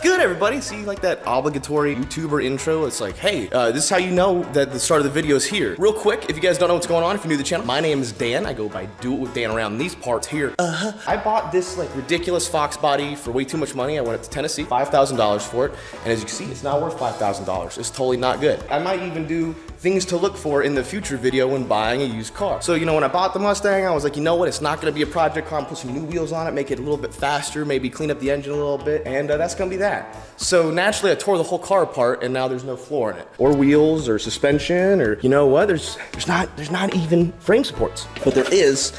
good, everybody? See, like that obligatory YouTuber intro? It's like, hey, this is how you know that the start of the video is here. Real quick, if you guys don't know what's going on, if you're new to the channel, my name is Dan. I go by Do It With Dan around these parts here. I bought this like ridiculous FOXBODY for way too much money. I went up to Tennessee, $5,000 for it. And as you can see, it's not worth $5,000. It's totally not good. I might even do things to look for in the future video when buying a used car. So, you know, when I bought the Mustang, I was like, you know what? It's not gonna be a project car. I'm gonna put some new wheels on it, make it a little bit faster, maybe clean up the engine a little bit, and that's gonna be that. So naturally, I tore the whole car apart, and now there's no floor in it, or wheels, or suspension, or you know what? There's not even frame supports, but there is.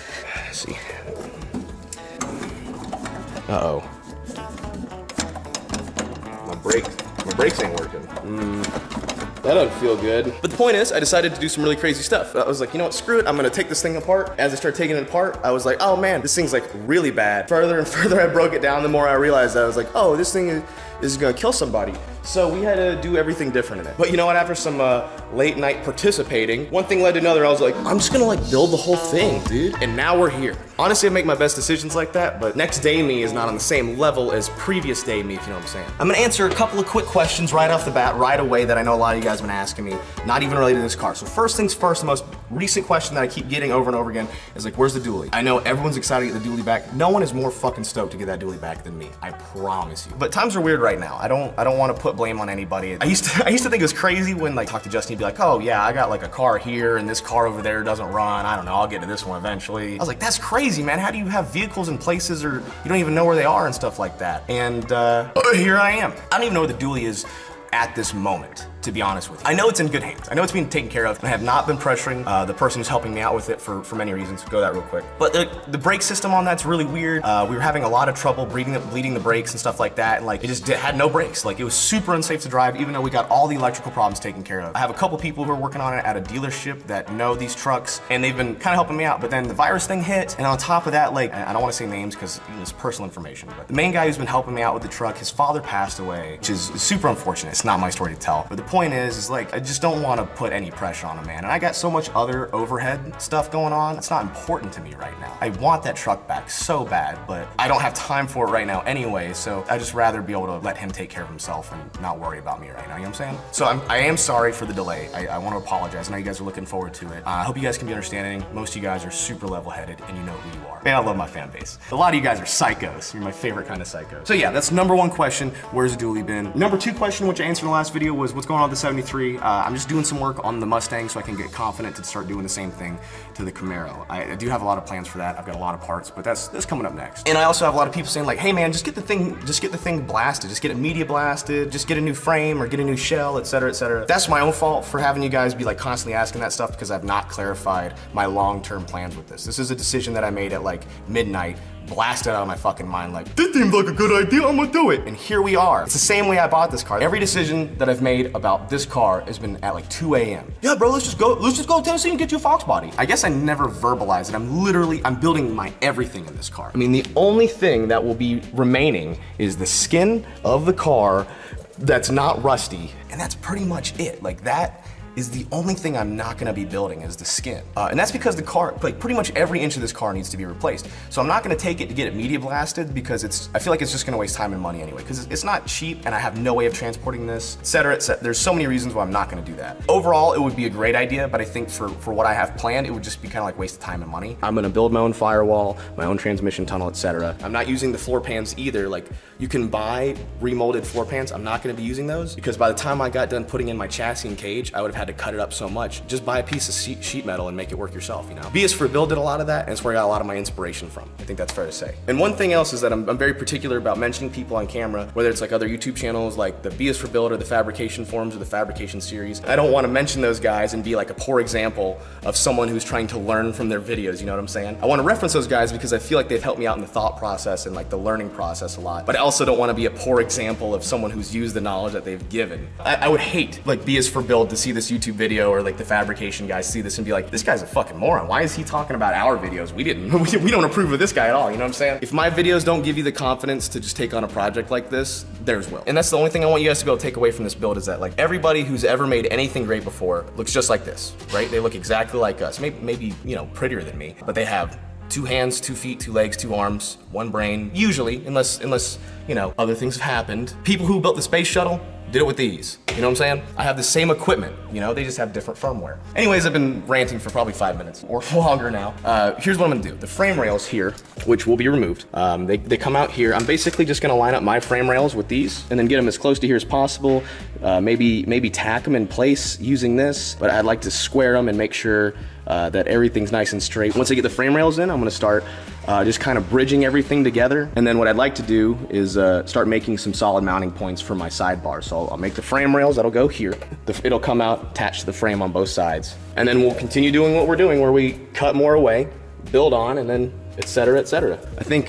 Let's see. Uh-oh. My brakes ain't working. That doesn't feel good. But the point is, I decided to do some really crazy stuff. I was like, you know what, screw it, I'm gonna take this thing apart. As I started taking it apart, I was like, oh man, this thing's like really bad. Further and further I broke it down, the more I realized I was like, oh, this thing is gonna kill somebody. So we had to do everything different in it. But you know what, after some late night participating, one thing led to another. I was like, I'm just gonna like build the whole thing, dude. And now we're here. Honestly, I make my best decisions like that, but next day me is not on the same level as previous day me, if you know what I'm saying. I'm gonna answer a couple of quick questions right off the bat, right away, that I know a lot of you guys have been asking me, not even related to this car. So first things first, the most recent question that I keep getting over and over again is like, where's the dually? I know everyone's excited to get the dually back. No one is more fucking stoked to get that dually back than me, I promise you. But times are weird right now. I don't wanna put blame on anybody. I used to think it was crazy when like talk to Justin, he'd be like, oh yeah, I got like a car here and this car over there doesn't run. I don't know, I'll get to this one eventually. I was like, that's crazy, man. How do you have vehicles in places or you don't even know where they are and stuff like that? And here I am. I don't even know where the dually is at this moment, to be honest with you. I know it's in good hands. I know it's being taken care of. And I have not been pressuring the person who's helping me out with it for many reasons. Go that real quick. But the brake system on that's really weird. We were having a lot of trouble bleeding the brakes and stuff like that. And like, it just had no brakes. Like, it was super unsafe to drive, even though we got all the electrical problems taken care of. I have a couple people who are working on it at a dealership that know these trucks, and they've been kind of helping me out. But then the virus thing hit, and on top of that, like, I don't want to say names because it's personal information, but the main guy who's been helping me out with the truck, his father passed away, which is super unfortunate. It's not my story to tell. But the point is like, I just don't want to put any pressure on him, man. And I got so much other overhead stuff going on. It's not important to me right now. I want that truck back so bad, but I don't have time for it right now anyway, so I just rather be able to let him take care of himself and not worry about me right now, you know what I'm saying? So I am sorry for the delay. I want to apologize. I know you guys are looking forward to it. I hope you guys can be understanding. Most of you guys are super level-headed and you know who you are. Man, I love my fan base. A lot of you guys are psychos. You're my favorite kind of psychos. So yeah, that's number one question. Where's the dually been? Number two question, which I answered in the last video, was what's going on with the 73. I'm just doing some work on the Mustang so I can get confident to start doing the same thing to the Camaro. I do have a lot of plans for that. I've got a lot of parts, but that's coming up next. And I also have a lot of people saying like, hey man, just get the thing blasted. Just get it media blasted, just get a new frame or get a new shell, etc., etc. That's my own fault for having you guys be like constantly asking that stuff because I've not clarified my long-term plans with this. This is a decision that I made at like midnight, blasted out of my fucking mind like, this seems like a good idea, I'm gonna do it. And here we are. It's the same way I bought this car. Every decision that I've made about this car has been at like 2 a.m. Yeah, bro, let's just go to Tennessee and get you a FOXBODY. I guess I never verbalized it. I'm building my everything in this car. I mean, the only thing that will be remaining is the skin of the car that's not rusty, and that's pretty much it. Like, that is the only thing I'm not gonna be building is the skin. And that's because the car, like pretty much every inch of this car needs to be replaced. So I'm not gonna take it to get it media blasted because I feel like it's just gonna waste time and money anyway, because it's not cheap and I have no way of transporting this, etc., etc. There's so many reasons why I'm not gonna do that. Overall, it would be a great idea, but I think for what I have planned, it would just be kind of like waste of time and money. I'm gonna build my own firewall, my own transmission tunnel, etc. I'm not using the floor pans either. Like, you can buy remolded floor pans. I'm not gonna be using those because by the time I got done putting in my chassis and cage, I would have had to cut it up so much. Just buy a piece of sheet metal and make it work yourself, you know? B is for Bill did a lot of that, and it's where I got a lot of my inspiration from. I think that's fair to say. And one thing else is that I'm very particular about mentioning people on camera, whether it's like other YouTube channels like the B is for Build or the Fabrication Forums or the Fabrication Series. I don't want to mention those guys and be like a poor example of someone who's trying to learn from their videos, you know what I'm saying? I want to reference those guys because I feel like they've helped me out in the thought process and like the learning process a lot, but I also don't want to be a poor example of someone who's used the knowledge that they've given. I would hate like B is for Build to see this YouTube video or like the Fabrication guys see this and be like, this guy's a fucking moron. Why is he talking about our videos? We don't approve of this guy at all, you know what I'm saying? If my videos don't give you the confidence to just take on a project like this, theirs will. And that's the only thing I want you guys to be able to take away from this build is that like everybody who's ever made anything great before looks just like this, right? They look exactly like us. Maybe you know, prettier than me, but they have 2 hands, 2 feet, 2 legs, 2 arms, 1 brain, usually, unless, you know, other things have happened. People who built the space shuttle did it with these. You know what I'm saying? I have the same equipment, you know, they just have different firmware. Anyways, I've been ranting for probably 5 minutes or longer now. Here's what I'm gonna do. The frame rails here, which will be removed, they come out here. I'm basically just gonna line up my frame rails with these and then get them as close to here as possible. Maybe tack them in place using this, but I'd like to square them and make sure that everything's nice and straight. Once I get the frame rails in, I'm gonna start just kind of bridging everything together. And then what I'd like to do is start making some solid mounting points for my sidebar. So I'll make the frame rails, that'll go here. It'll come out attached to the frame on both sides. And then we'll continue doing what we're doing, where we cut more away, build on, and then et cetera, et cetera. I think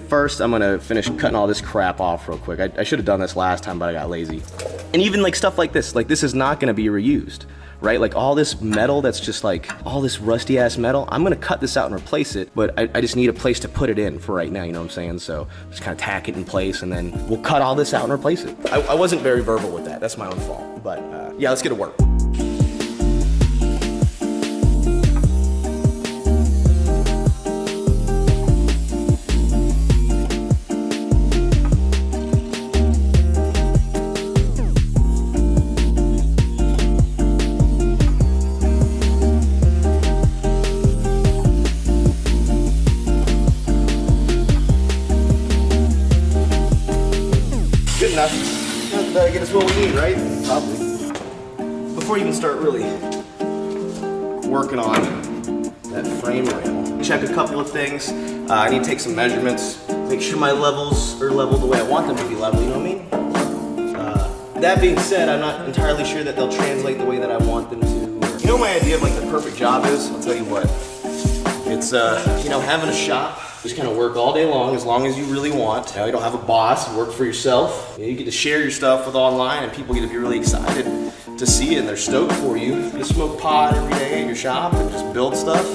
first I'm gonna finish cutting all this crap off real quick. I should have done this last time, but I got lazy. And even like stuff like this is not gonna be reused, right? Like all this metal that's just like, all this rusty ass metal, I'm gonna cut this out and replace it, but I just need a place to put it in for right now, you know what I'm saying? So just kind of tack it in place and then we'll cut all this out and replace it. I wasn't very verbal with that, that's my own fault. But yeah, let's get to work. That'll get us what we need, right? Probably. Before you even start really working on that frame rail, check a couple of things. I need to take some measurements, make sure my levels are leveled the way I want them to be leveled, you know what I mean? That being said, I'm not entirely sure that they'll translate the way that I want them to. You know my idea of like the perfect job is? I'll tell you what. It's, you know, having a shop. Just kind of work all day long as you really want. You know, you don't have a boss, you work for yourself. You get to share your stuff with online and people get to be really excited to see it and they're stoked for you. You smoke pot every day at your shop and just build stuff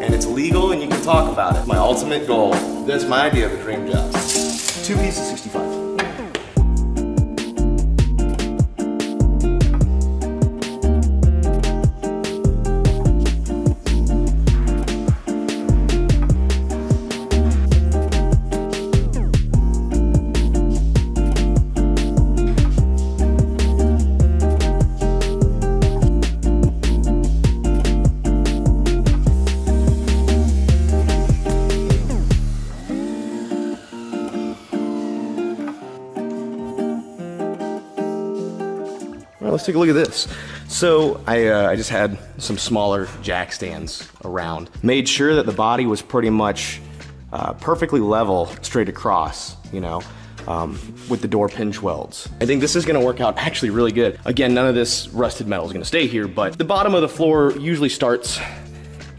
and it's legal and you can talk about it. My ultimate goal. That's my idea of a dream job. 2 pieces, 65. Let's take a look at this. So I just had some smaller jack stands around. Made sure that the body was pretty much perfectly level straight across, you know, with the door pinch welds. I think this is gonna work out actually really good. Again, none of this rusted metal is gonna stay here, but the bottom of the floor usually starts,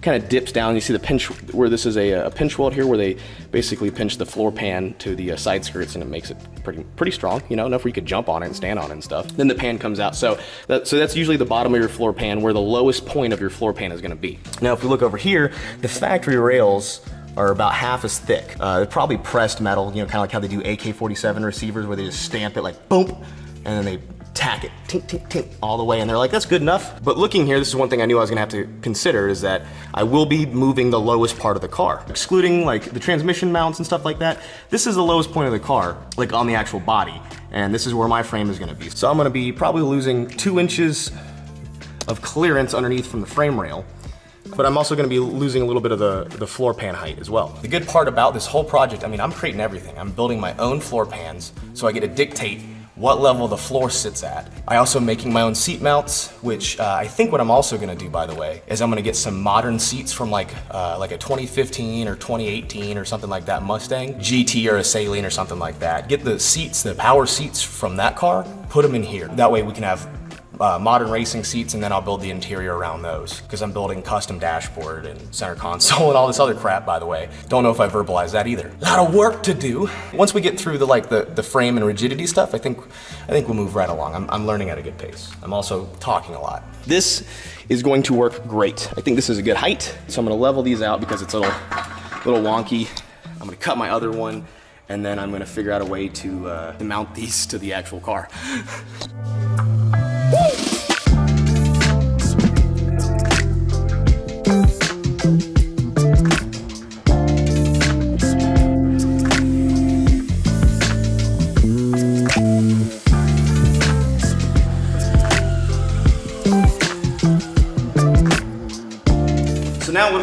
kind of dips down. You see the pinch, where this is a pinch weld here, where they basically pinch the floor pan to the side skirts and it makes it pretty strong, you know, enough where you could jump on it and stand on it and stuff. Then the pan comes out. So that's usually the bottom of your floor pan, where the lowest point of your floor pan is gonna be. Now, if we look over here, the factory rails are about half as thick. They're probably pressed metal, you know, kind of like how they do AK-47 receivers, where they just stamp it like boom, and then they tack it, tink, tink, tink, all the way, and they're like, that's good enough. But looking here, this is one thing I knew I was gonna have to consider, is that I will be moving the lowest part of the car. Excluding like the transmission mounts and stuff like that, this is the lowest point of the car, like on the actual body, and this is where my frame is gonna be. So I'm gonna be probably losing 2 inches of clearance underneath from the frame rail, but I'm also gonna be losing a little bit of the floor pan height as well. The good part about this whole project, I mean, I'm creating everything. I'm building my own floor pans, so I get to dictate what level the floor sits at. I also am making my own seat mounts, which I think what I'm also gonna do, by the way, is I'm gonna get some modern seats from like a 2015 or 2018 or something like that Mustang, GT or a Saline or something like that. Get the seats, the power seats from that car, put them in here. That way we can have modern racing seats, and then I'll build the interior around those, because I'm building custom dashboard and center console and all this other crap, by the way. Don't know if I verbalized that either. A lot of work to do. Once we get through the frame and rigidity stuff, I think we'll move right along. I'm learning at a good pace. I'm also talking a lot. This is going to work great. I think this is a good height, so I'm gonna level these out because it's a little wonky. I'm gonna cut my other one, and then I'm gonna figure out a way to mount these to the actual car.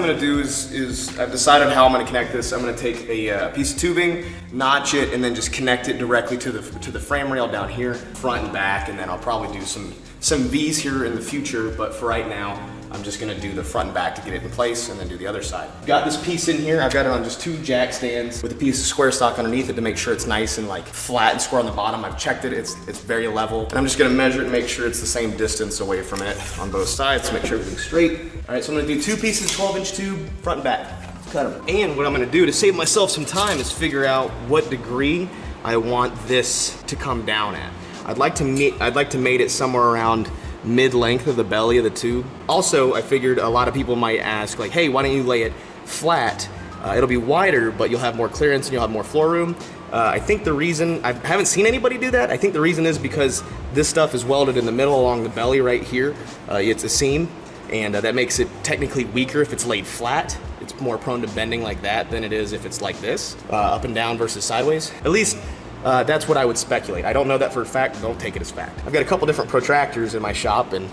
gonna do is I've decided how I'm gonna connect this. I'm gonna take a piece of tubing, notch it, and then just connect it directly to the frame rail down here, front and back, and then I'll probably do some V's here in the future, but for right now, I'm just gonna do the front and back to get it in place and then do the other side. Got this piece in here, I've got it on just 2 jack stands with a piece of square stock underneath it to make sure it's nice and like flat and square on the bottom. I've checked it, it's very level. And I'm just gonna measure it and make sure it's the same distance away from it on both sides to make sure everything's straight. All right, so I'm gonna do 2 pieces, 12-inch tube, front and back. Cut them. And what I'm gonna do to save myself some time is figure out what degree I want this to come down at. I'd like to mate it somewhere around mid-length of the belly of the tube. Also, I figured a lot of people might ask, like, hey, why don't you lay it flat? It'll be wider, but you'll have more clearance and you'll have more floor room. I think the reason, I haven't seen anybody do that. I think the reason is because this stuff is welded in the middle along the belly right here. It's a seam, and that makes it technically weaker if it's laid flat. It's more prone to bending like that than it is if it's like this, up and down versus sideways. At least, that's what I would speculate. I don't know that for a fact, don't take it as fact. I've got a couple different protractors in my shop, and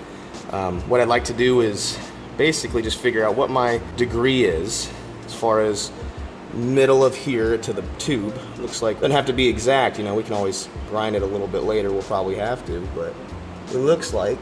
what I'd like to do is basically just figure out what my degree is as far as middle of here to the tube. Looks like, doesn't have to be exact, you know, we can always grind it a little bit later, we'll probably have to, but it looks like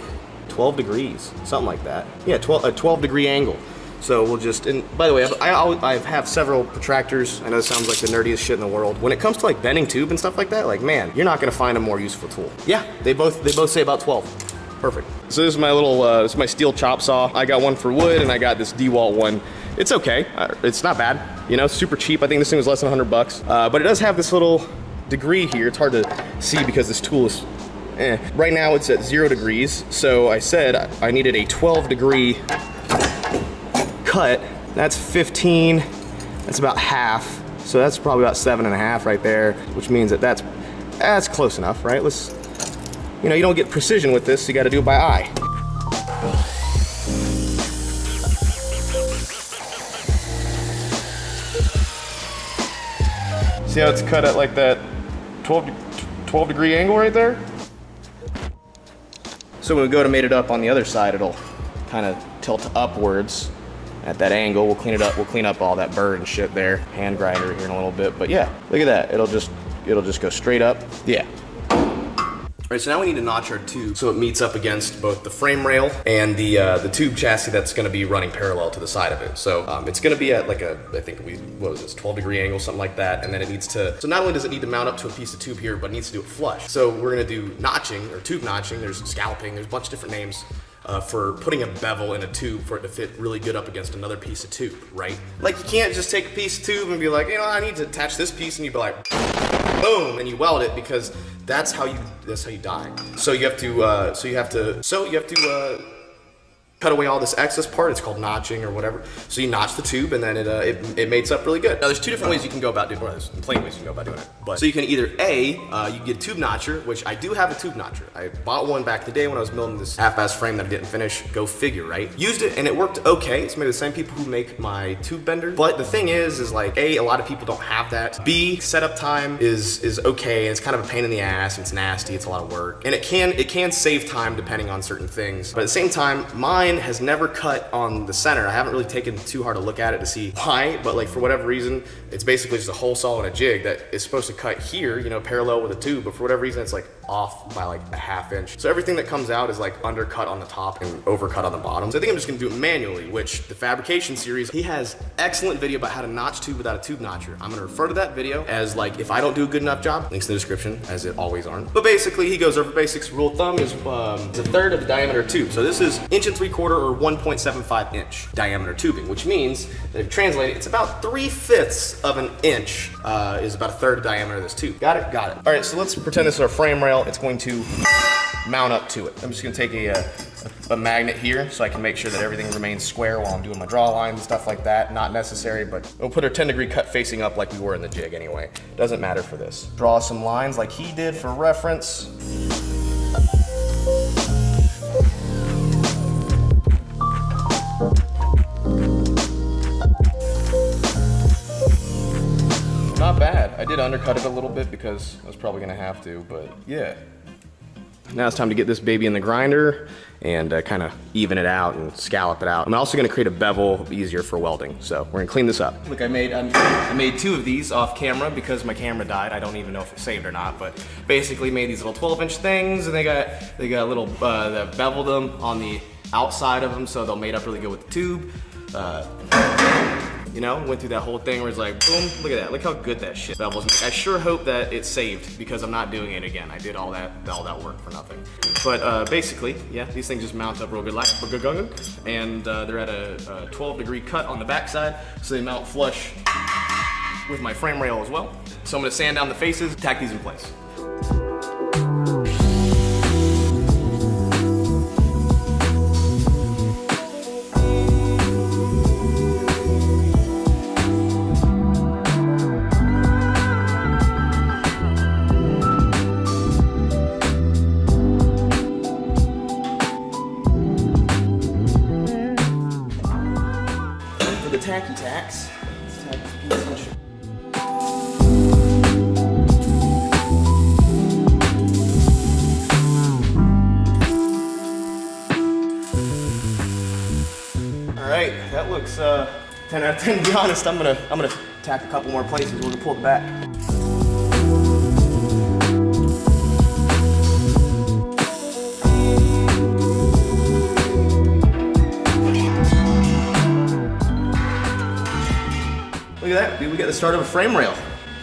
12 degrees, something like that. Yeah, a 12 degree angle. So we'll just, and by the way, I have several protractors. I know it sounds like the nerdiest shit in the world. When it comes to like bending tube and stuff like that, like, man, you're not gonna find a more useful tool. Yeah, they both say about 12. Perfect. So this is my little, this is my steel chop saw. I got one for wood and I got this DeWalt one. It's okay, it's not bad. You know, super cheap. I think this thing was less than 100 bucks. But it does have this little degree here. It's hard to see because this tool is, Right now it's at 0 degrees. So I said I needed a 12 degree cut. That's 15, that's about half. So that's probably about 7.5 right there, which means that that's close enough, right? Let's, you know, you don't get precision with this, you gotta do it by eye. See how it's cut at like that 12 degree angle right there? So when we go to mate it up on the other side, it'll kind of tilt upwards at that angle. We'll clean it up. We'll clean up all that burr and shit there. Hand grinder here in a little bit, but yeah, look at that. It'll just go straight up. Yeah. All right, so now we need to notch our tube so it meets up against both the frame rail and the tube chassis that's going to be running parallel to the side of it. So it's going to be at like I think what was this, 12 degree angle, something like that, and then it needs to, so not only does it need to mount up to a piece of tube here, but it needs to do it flush. So we're going to do notching, or tube notching, there's scalloping, there's a bunch of different names for putting a bevel in a tube for it to fit really good up against another piece of tube, right? Like, you can't just take a piece of tube and be like, you know, I need to attach this piece, and you'd be like, boom, and you weld it, because that's how you die. So you have to cut away all this excess part. It's called notching or whatever. So you notch the tube, and then it mates up really good. Now there's 2 different ways you can go about doing it. Well, there's plain ways you can go about doing it. But so you can either you can get a tube notcher, which I do have a tube notcher. I bought one back in the day when I was building this half-ass frame that I didn't finish. Go figure, right? Used it and it worked okay. It's made by the same people who make my tube bender. But the thing is like, A, a lot of people don't have that. B, setup time is okay, and it's kind of a pain in the ass. It's nasty. It's a lot of work, and it can save time depending on certain things. But at the same time, mine has never cut on the center. I haven't really taken too hard a look at it to see why, but like for whatever reason, it's basically just a hole saw and a jig that is supposed to cut here, you know, parallel with a tube, but for whatever reason, it's like off by like a ½ inch. So everything that comes out is like undercut on the top and overcut on the bottom. So I think I'm just gonna do it manually, which the fabrication series, he has excellent video about how to notch tube without a tube notcher. I'm gonna refer to that video as like, if I don't do a good enough job, links in the description, as it always aren't. But basically, he goes over basics. Rule of thumb is 1/3 of the diameter of tube. So this is 1 3/4 or 1.75 inch diameter tubing, which means that if you translate it, it's about 3/5 of an inch is about 1/3 of the diameter of this tube. Got it? Got it. All right, so let's pretend this is our frame rail. It's going to mount up to it. I'm just gonna take a magnet here so I can make sure that everything remains square while I'm doing my draw lines and stuff like that. Not necessary, but we'll put our 10 degree cut facing up like we were in the jig anyway. Doesn't matter for this. Draw some lines like he did for reference. Not bad. I did undercut it a little bit because I was probably gonna have to, but yeah. Now it's time to get this baby in the grinder and kind of even it out and scallop it out. I'm also gonna create a bevel easier for welding, so we're gonna clean this up. Look, I made 2 of these off camera because my camera died. I don't even know if it saved or not, but basically made these little 12-inch things, and they got little that beveled them on the outside of them, so they'll mate up really good with the tube. You know, went through that whole thing where it's like, boom, look at that. Look how good that shit bevels make. I sure hope that it's saved because I'm not doing it again. I did all that work for nothing. But basically, yeah, these things just mount up real good, and they're at a 12-degree cut on the backside, so they mount flush with my frame rail as well. So I'm gonna sand down the faces, tack these in place. Tacky tacks. Alright, that looks 10 out of 10 to be honest. I'm gonna tack a couple more places. We're gonna pull it back. Look at that, dude, we got the start of a frame rail.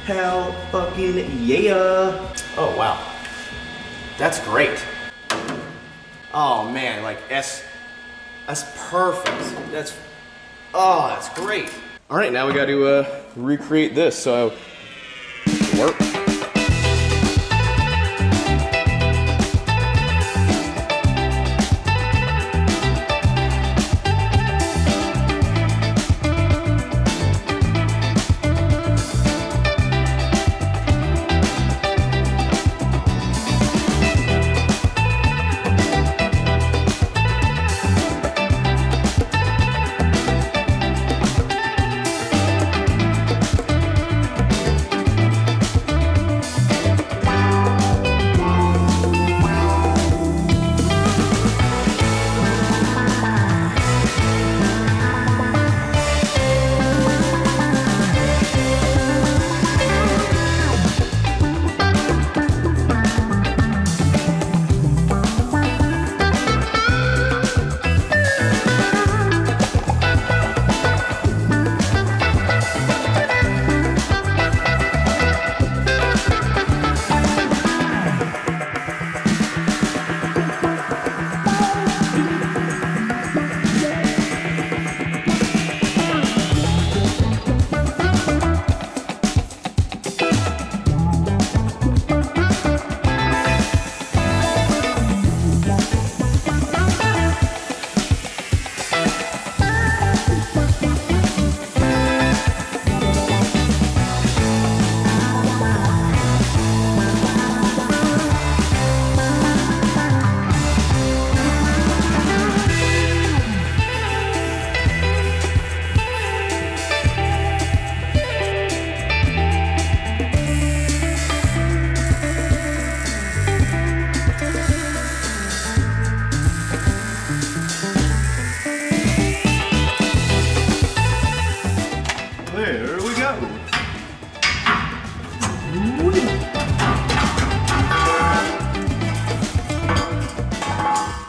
Hell fucking yeah. Oh, wow. That's great. Oh man, like that's perfect. That's great. All right, now we got to recreate this, so work.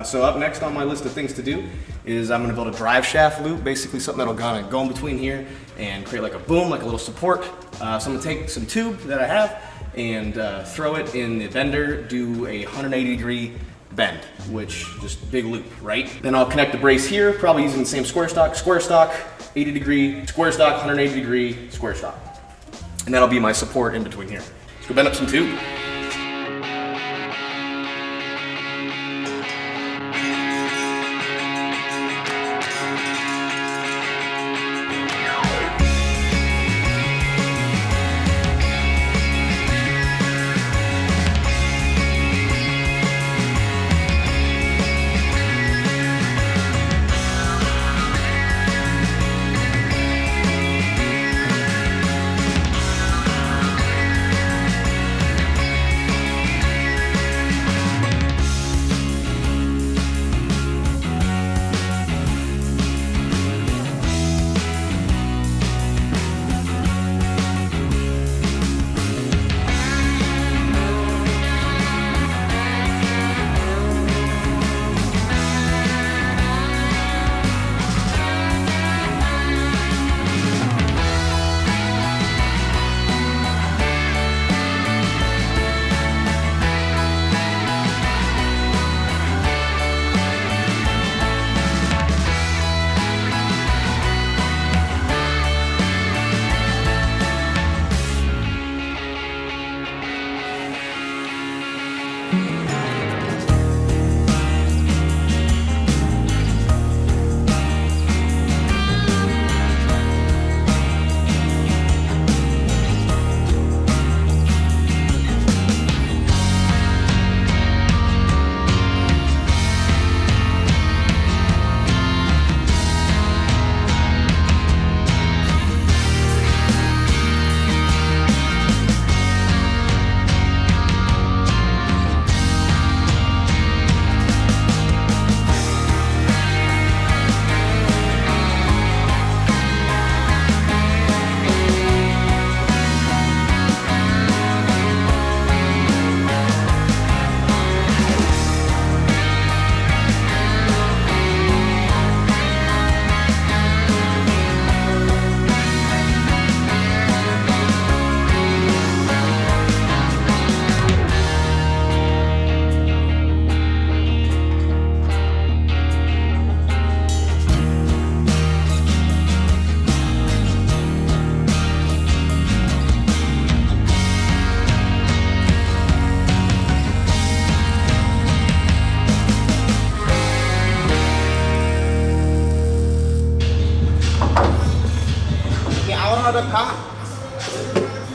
So up next on my list of things to do is I'm gonna build a Driveshaft loop, basically something that'll kind of go in between here and create like a boom, like a little support. So I'm gonna take some tube that I have and throw it in the bender, do a 180-degree bend, which just big loop, right? Then I'll connect the brace here, probably using the same square stock, 80-degree, square stock, 180-degree, square stock. And that'll be my support in between here. Let's go bend up some tube.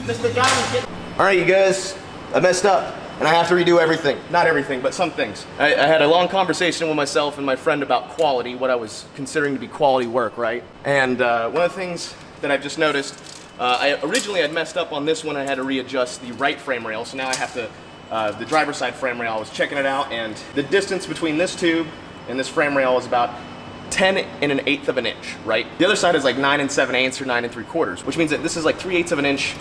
Mr. John, get... All right, you guys, I messed up. And I have to redo everything. Not everything, but some things. I had a long conversation with myself and my friend about quality, what I was considering to be quality work, right? And one of the things that I've just noticed, I originally had messed up on this one. I had to readjust the right frame rail, so now I have to, the driver's side frame rail, I was checking it out, and the distance between this tube and this frame rail is about 10 1/8 of an inch, right? The other side is like 9 7/8 or 9 3/4, which means that this is like 3/8 of an inch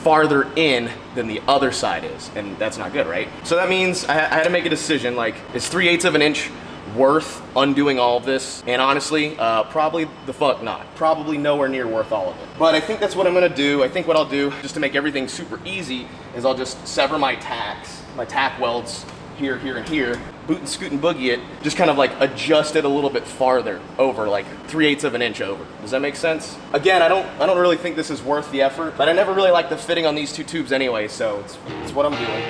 farther in than the other side is, and that's not good, right? So that means I had to make a decision, like, is 3/8 of an inch worth undoing all of this? And honestly, probably the fuck not. Probably nowhere near worth all of it. But I think that's what I'm gonna do. I think what I'll do, just to make everything super easy, is I'll just sever my tacks, my tack welds here, here, and here, boot and scoot and boogie it, just kind of like adjust it a little bit farther over, like 3/8 of an inch over. Does that make sense? Again, I don't really think this is worth the effort, but I never really liked the fitting on these two tubes anyway, so it's what I'm doing.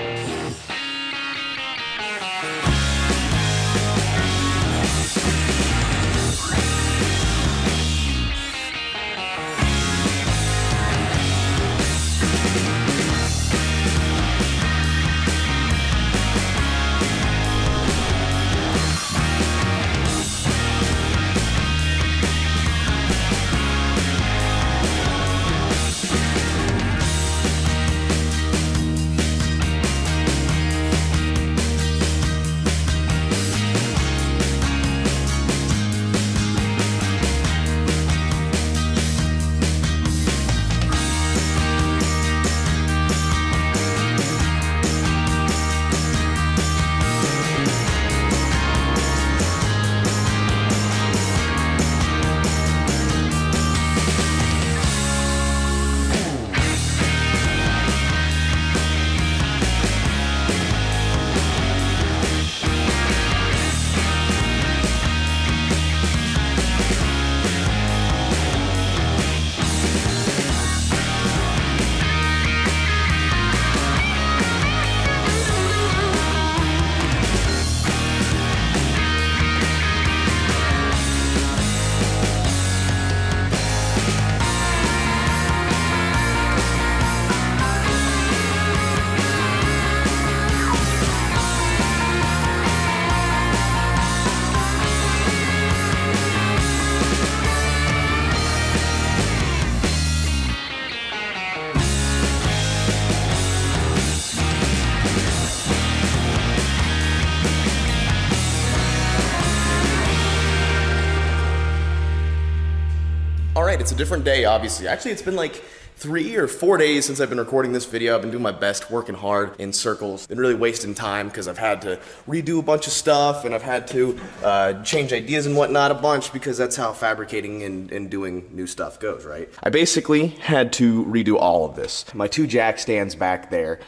It's a different day, obviously. Actually, it's been like 3 or 4 days since I've been recording this video. I've been doing my best, working hard in circles, been really wasting time because I've had to redo a bunch of stuff and I've had to change ideas and whatnot a bunch because that's how fabricating and doing new stuff goes, right? I basically had to redo all of this. My 2 jack stands back there,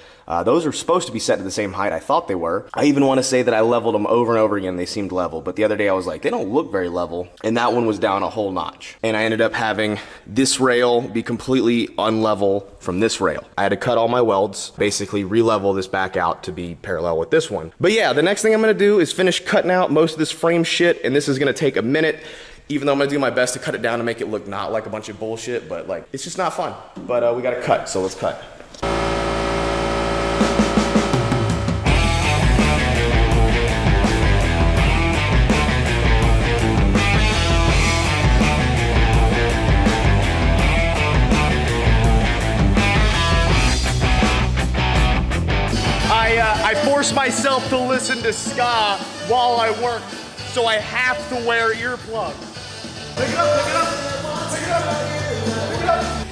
those are supposed to be set to the same height. I thought they were. I even want to say that I leveled them over and over again. They seemed level, but the other day I was like, they don't look very level. And that one was down a whole notch. And I ended up having this rail be completely unlevel from this rail. I had to cut all my welds, basically re-level this back out to be parallel with this one. But yeah, the next thing I'm gonna do is finish cutting out most of this frame shit, and this is gonna take a minute, even though I'm gonna do my best to cut it down and make it look not like a bunch of bullshit, but like, it's just not fun. But we gotta cut, so let's cut. I force myself to listen to ska while I work, so I have to wear earplugs. Pick it up, pick it up, pick it up, pick it up.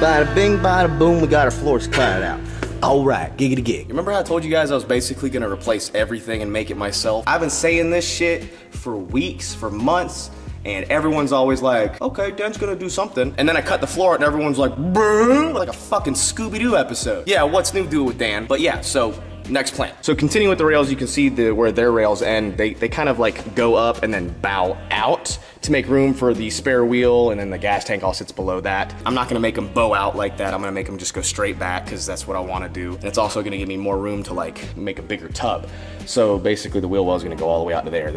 Bada bing, bada boom, we got our floors cleared out. All right, giggity gig. Remember how I told you guys I was basically gonna replace everything and make it myself? I've been saying this shit for weeks, for months, and everyone's always like, okay, Dan's gonna do something. And then I cut the floor out and everyone's like, brrr, like a fucking Scooby-Doo episode. Yeah, what's new, do it with Dan? But yeah, so next plan. So continuing with the rails, you can see where their rails end, they kind of like go up and then bow out to make room for the spare wheel, and then the gas tank all sits below that. I'm not gonna make them bow out like that. I'm gonna make them just go straight back because that's what I wanna do. And it's also gonna give me more room to like make a bigger tub. So basically the wheel well is gonna go all the way out to there.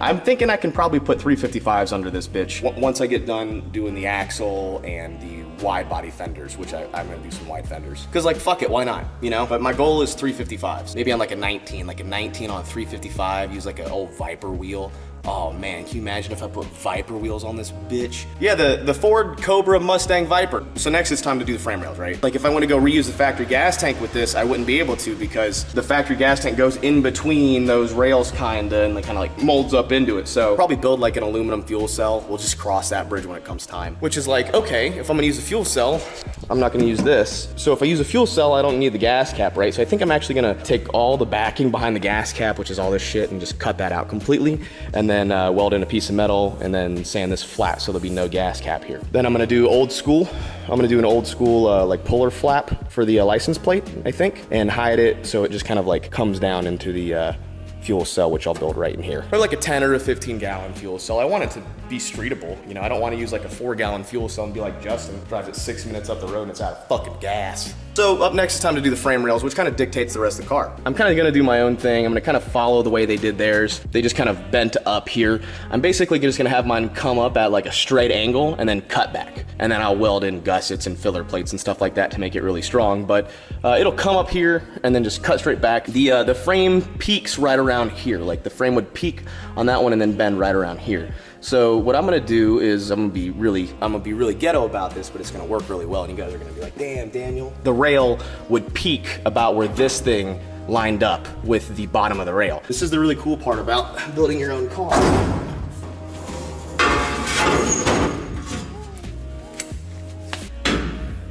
I'm thinking I can probably put 355s under this bitch once I get done doing the axle and the wide body fenders, which I'm gonna do some wide fenders. Cause like, fuck it, why not, you know? But my goal is 355s. Maybe on like a 19 on 355, use like an old Viper wheel. Oh man, can you imagine if I put Viper wheels on this bitch? Yeah, the Ford Cobra Mustang Viper. So next it's time to do the frame rails, right? Like if I want to go reuse the factory gas tank with this, I wouldn't be able to because the factory gas tank goes in between those rails kinda and like kinda like molds up into it. So probably build like an aluminum fuel cell. We'll just cross that bridge when it comes time. Which is like, okay, if I'm gonna use a fuel cell, I'm not gonna use this. So if I use a fuel cell, I don't need the gas cap, right? So I think I'm actually gonna take all the backing behind the gas cap, which is all this shit, and just cut that out completely. And then weld in a piece of metal and then sand this flat so there'll be no gas cap here. Then I'm gonna do old school. I'm gonna do an old school like puller flap for the license plate, I think, and hide it so it just kind of like comes down into the fuel cell, which I'll build right in here. Or like a 10 or a 15 gallon fuel cell. I want it to be streetable. You know, I don't want to use like a 4-gallon fuel cell and be like Justin, drives it 6 minutes up the road and it's out of fucking gas. So up next it's time to do the frame rails, which kind of dictates the rest of the car. I'm kind of gonna do my own thing. I'm gonna kind of follow the way they did theirs. They just kind of bent up here. I'm basically just gonna have mine come up at like a straight angle and then cut back. And then I'll weld in gussets and filler plates and stuff like that to make it really strong. But it'll come up here and then just cut straight back. The frame peaks right around here. Like the frame would peak on that one and then bend right around here. So what I'm gonna do is I'm gonna be really ghetto about this, but it's gonna work really well, and you guys are gonna be like, damn, Daniel. The rail would peak about where this thing lined up with the bottom of the rail. This is the really cool part about building your own car.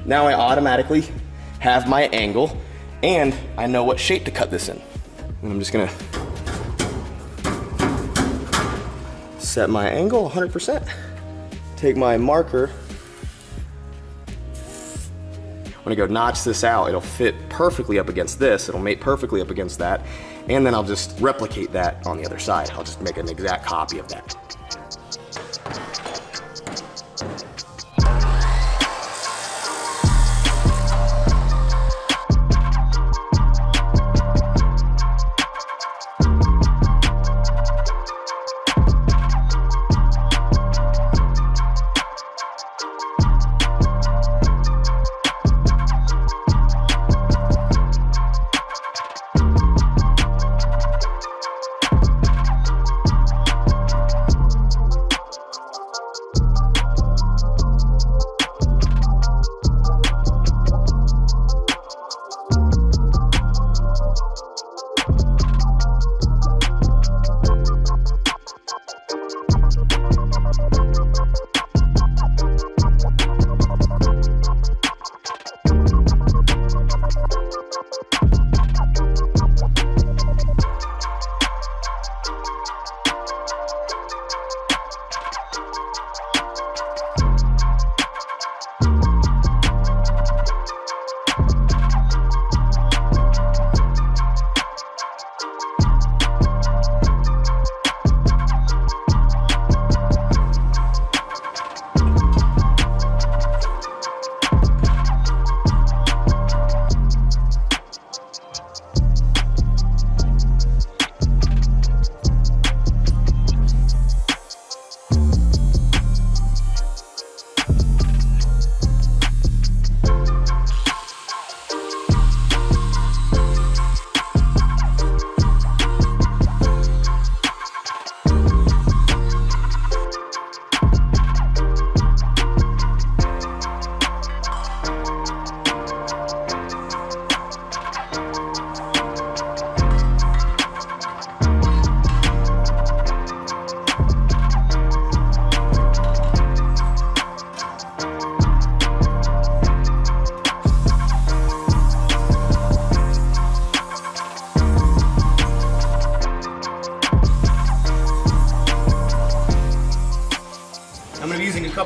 Now I automatically have my angle, and I know what shape to cut this in. And I'm just gonna set my angle 100%. Take my marker. When I go notch this out, it'll fit perfectly up against this. It'll mate perfectly up against that. And then I'll just replicate that on the other side. I'll just make an exact copy of that.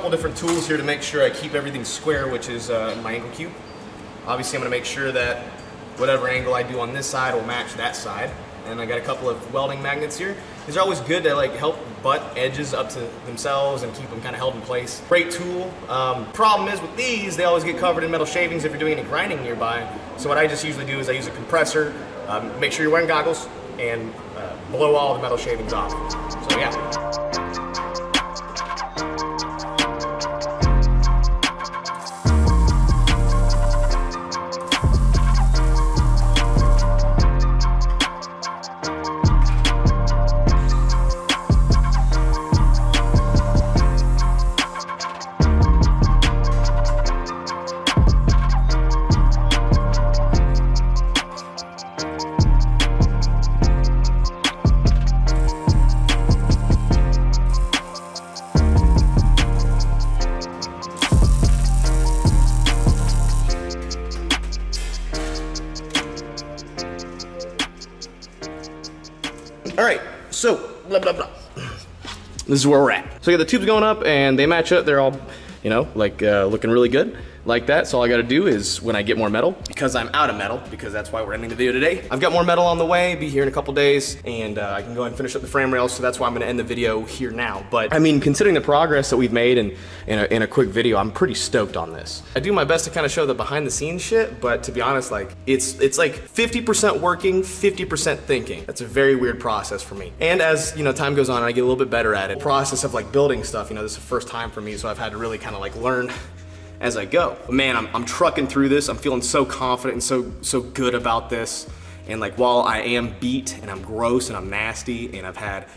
couple different tools here to make sure I keep everything square, which is my angle cube. Obviously I'm gonna make sure that whatever angle I do on this side will match that side. And I got a couple of welding magnets here. These are always good to like help butt edges up to themselves and keep them kind of held in place. Great tool. Problem is with these, they always get covered in metal shavings if you're doing any grinding nearby. So what I just usually do is I use a compressor, make sure you're wearing goggles, and blow all the metal shavings off. So yeah. All right, so blah, blah, blah. This is where we're at. So I got the tubes going up and they match up. They're all, you know, like looking really good like that. So all I gotta do is when I get more metal, because I'm out of metal, because that's why we're ending the video today. I've got more metal on the way, be here in a couple days, and I can go ahead and finish up the frame rails, so that's why I'm gonna end the video here now. But I mean, considering the progress that we've made in a quick video, I'm pretty stoked on this. I do my best to kind of show the behind the scenes shit, but to be honest, like it's like 50% working, 50% thinking. That's a very weird process for me. And as, you know, time goes on and I get a little bit better at it, the process of like building stuff, you know, this is the first time for me, so I've had to really kind of like learn as I go. But man, I'm trucking through this. I'm feeling so confident and so good about this. And like, while I am beat and I'm gross and I'm nasty and I've had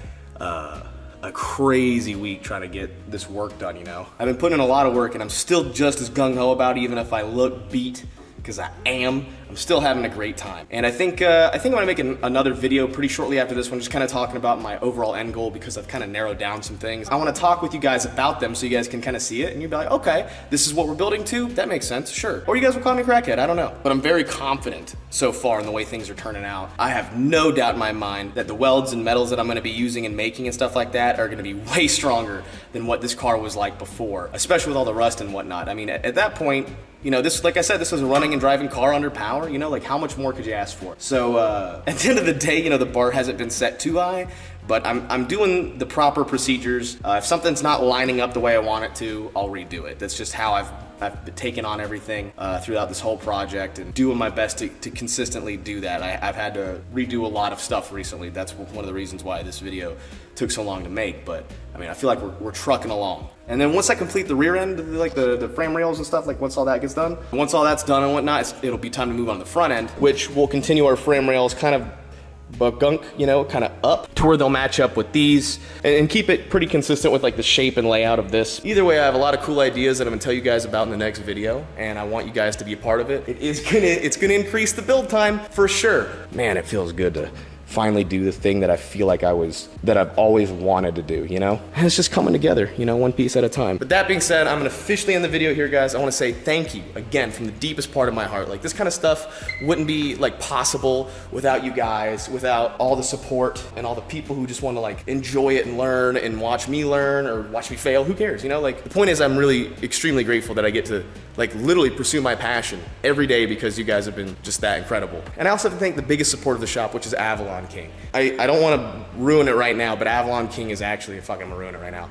a crazy week trying to get this work done, you know. I've been putting in a lot of work and I'm still just as gung-ho about it, even if I look beat, because I am. I'm still having a great time. And I think I'm gonna make another video pretty shortly after this one, just kind of talking about my overall end goal, because I've kind of narrowed down some things. I wanna talk with you guys about them so you guys can kind of see it and you'll be like, okay, this is what we're building to, that makes sense, sure. Or you guys will call me a crackhead, I don't know. But I'm very confident so far in the way things are turning out. I have no doubt in my mind that the welds and metals that I'm gonna be using and making and stuff like that are gonna be way stronger than what this car was like before, especially with all the rust and whatnot. I mean, at that point, you know, this, like I said, this was a running and driving car under power, you know, like how much more could you ask for? So at the end of the day, you know, the bar hasn't been set too high, but I'm doing the proper procedures. If something's not lining up the way I want it to, I'll redo it. That's just how I've taken on everything throughout this whole project, and doing my best to consistently do that. I've had to redo a lot of stuff recently. That's one of the reasons why this video took so long to make, but I mean, I feel like we're trucking along. And then once I complete the rear end, like the frame rails and stuff, like once all that gets done, once all that's done and whatnot, it'll be time to move on to the front end, which will continue our frame rails kind of gunk, you know, kind of up to where they'll match up with these, and keep it pretty consistent with like the shape and layout of this. Either way, I have a lot of cool ideas that I'm gonna tell you guys about in the next video, and I want you guys to be a part of it. It's gonna increase the build time for sure. Man, it feels good to finally do the thing that I feel like I've always wanted to do, you know? And it's just coming together, you know, one piece at a time. But that being said, I'm gonna officially end the video here, guys. I wanna say thank you again from the deepest part of my heart. Like, this kind of stuff wouldn't be like possible without you guys, without all the support and all the people who just wanna like enjoy it and learn and watch me learn or watch me fail. Who cares, you know? Like, the point is, I'm really extremely grateful that I get to like literally pursue my passion every day, because you guys have been just that incredible. And I also have to thank the biggest support of the shop, which is Avalon King. I don't want to ruin it right now, but Avalon King is actually fucking ruin it right now.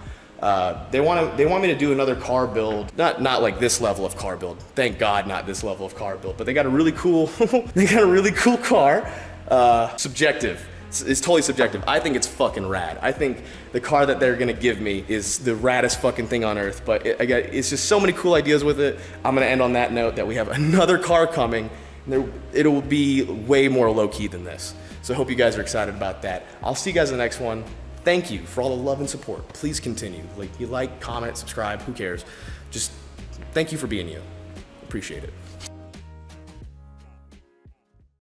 They want me to do another car build, not like this level of car build. Thank God, not this level of car build. But they got a really cool, car. Subjective. It's totally subjective. I think it's fucking rad. I think the car that they're gonna give me is the raddest fucking thing on earth. But it's just so many cool ideas with it. I'm gonna end on that note that we have another car coming. It'll be way more low-key than this. So I hope you guys are excited about that. I'll see you guys in the next one. Thank you for all the love and support. Please continue. Like, comment, subscribe, who cares? Just thank you for being you. Appreciate it.